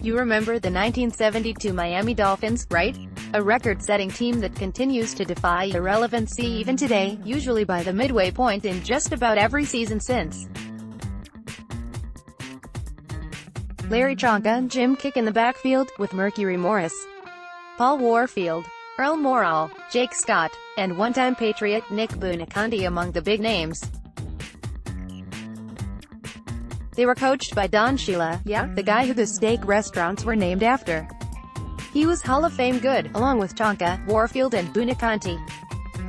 You remember the 1972 Miami Dolphins, right? A record-setting team that continues to defy irrelevancy even today, usually by the midway point in just about every season since. Larry Czonka and Jim Kiick in the backfield, with Mercury Morris, Paul Warfield, Earl Morrall, Jake Scott, and one-time Patriot Nick Buoniconti among the big names. They were coached by Don Shula, yeah, the guy who the steak restaurants were named after. He was Hall of Fame good, along with Czonka, Warfield and Buoniconti.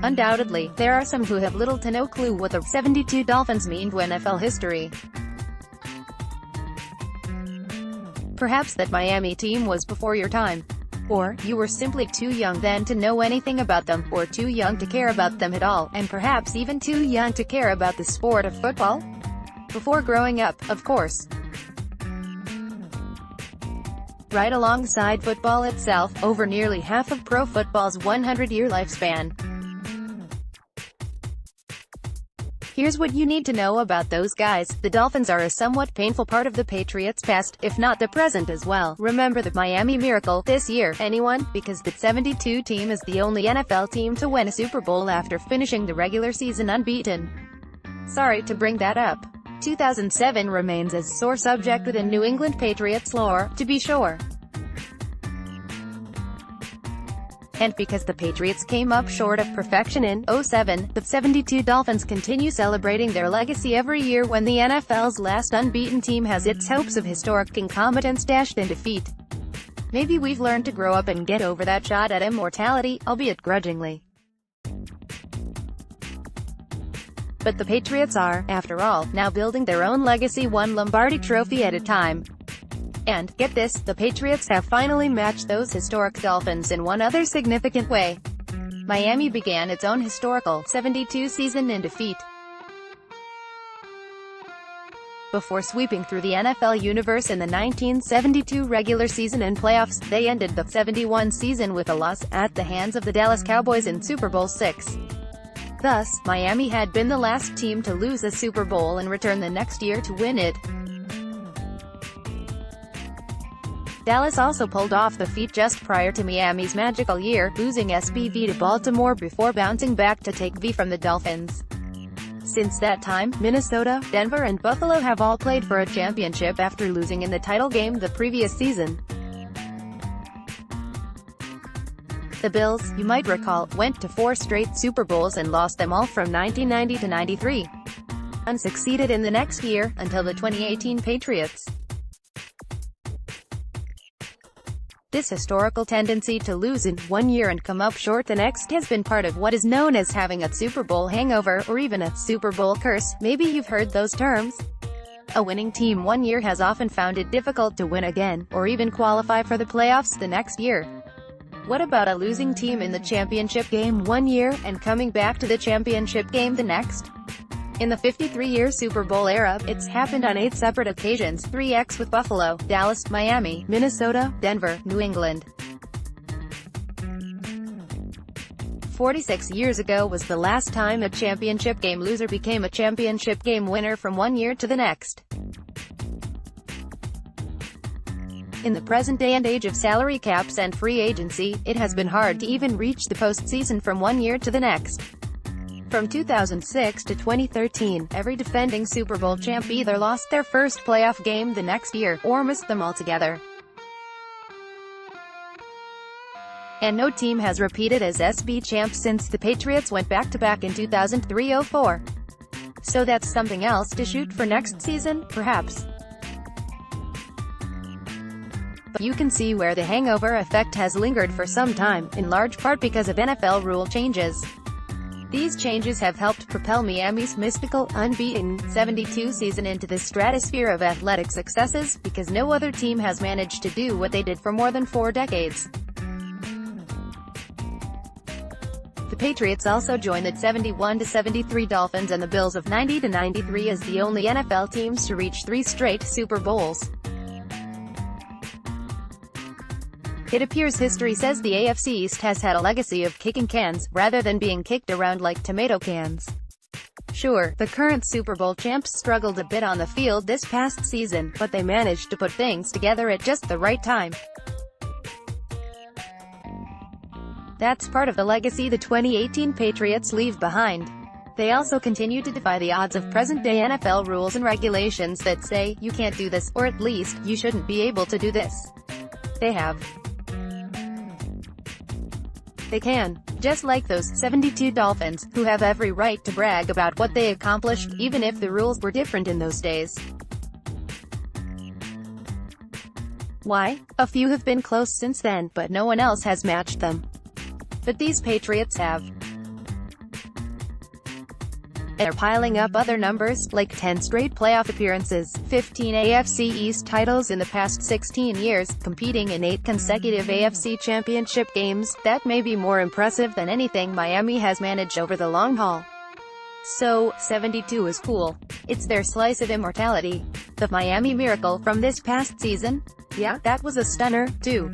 Undoubtedly, there are some who have little to no clue what the 72 Dolphins mean to NFL history. Perhaps that Miami team was before your time. Or, you were simply too young then to know anything about them, or too young to care about them at all, and perhaps even too young to care about the sport of football? Before growing up, of course. Right alongside football itself, over nearly half of pro football's 100-year lifespan. Here's what you need to know about those guys. The Dolphins are a somewhat painful part of the Patriots' past, if not the present as well. Remember the Miami Miracle this year, anyone? Because the 72 team is the only NFL team to win a Super Bowl after finishing the regular season unbeaten. Sorry to bring that up. 2007 remains a sore subject within New England Patriots lore, to be sure. And because the Patriots came up short of perfection in 07, the 72 Dolphins continue celebrating their legacy every year when the NFL's last unbeaten team has its hopes of historic incompetence dashed in defeat. Maybe we've learned to grow up and get over that shot at immortality, albeit grudgingly. But the Patriots are, after all, now building their own legacy one Lombardi trophy at a time. And, get this, the Patriots have finally matched those historic Dolphins in one other significant way. Miami began its own historical 72 season in defeat. Before sweeping through the NFL universe in the 1972 regular season and playoffs, they ended the 71 season with a loss, at the hands of the Dallas Cowboys in Super Bowl VI. Thus, Miami had been the last team to lose a Super Bowl and return the next year to win it. Dallas also pulled off the feat just prior to Miami's magical year, losing SBV to Baltimore before bouncing back to take V from the Dolphins. Since that time, Minnesota, Denver and Buffalo have all played for a championship after losing in the title game the previous season. The Bills, you might recall, went to 4 straight Super Bowls and lost them all from 1990 to 93. Unsucceeded in the next year, until the 2018 Patriots. This historical tendency to lose in one year and come up short the next has been part of what is known as having a Super Bowl hangover, or even a Super Bowl curse. Maybe you've heard those terms. A winning team one year has often found it difficult to win again, or even qualify for the playoffs the next year. What about a losing team in the championship game one year, and coming back to the championship game the next? In the 53-year Super Bowl era, it's happened on 8 separate occasions, 3x with Buffalo, Dallas, Miami, Minnesota, Denver, New England. 46 years ago was the last time a championship game loser became a championship game winner from one year to the next. In the present day and age of salary caps and free agency, it has been hard to even reach the postseason from one year to the next. From 2006 to 2013, every defending Super Bowl champ either lost their first playoff game the next year, or missed them altogether. And no team has repeated as SB champs since the Patriots went back-to-back in 2003-04. So that's something else to shoot for next season, perhaps. But you can see where the hangover effect has lingered for some time, in large part because of NFL rule changes. These changes have helped propel Miami's mystical, unbeaten, 72 season into the stratosphere of athletic successes, because no other team has managed to do what they did for more than 4 decades. The Patriots also joined the 71-73 Dolphins and the Bills of 90-93 as the only NFL teams to reach 3 straight Super Bowls. It appears history says the AFC East has had a legacy of kicking cans, rather than being kicked around like tomato cans. Sure, the current Super Bowl champs struggled a bit on the field this past season, but they managed to put things together at just the right time. That's part of the legacy the 2018 Patriots leave behind. They also continue to defy the odds of present-day NFL rules and regulations that say, you can't do this, or at least, you shouldn't be able to do this. They have. They can. Just like those 72 Dolphins, who have every right to brag about what they accomplished, even if the rules were different in those days. Why? A few have been close since then, but no one else has matched them. But these Patriots have. They're piling up other numbers, like 10 straight playoff appearances, 15 AFC East titles in the past 16 years, competing in 8 consecutive AFC Championship games. That may be more impressive than anything Miami has managed over the long haul. So, 72 is cool. It's their slice of immortality. The Miami Miracle from this past season? Yeah, that was a stunner, too.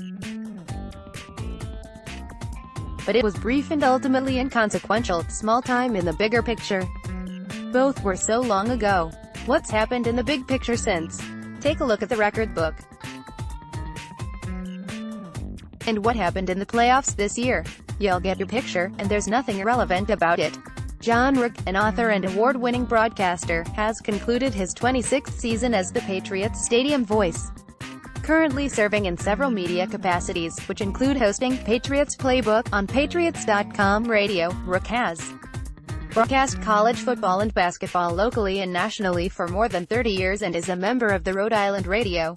But it was brief and ultimately inconsequential, small time in the bigger picture. Both were so long ago. What's happened in the big picture since? Take a look at the record book. And what happened in the playoffs this year? You'll get your picture, and there's nothing irrelevant about it. John Rook, an author and award-winning broadcaster, has concluded his 26th season as the Patriots stadium voice. Currently serving in several media capacities, which include hosting Patriots Playbook on Patriots.com radio. Rook has broadcast college football and basketball locally and nationally for more than 30 years and is a member of the Rhode Island Radio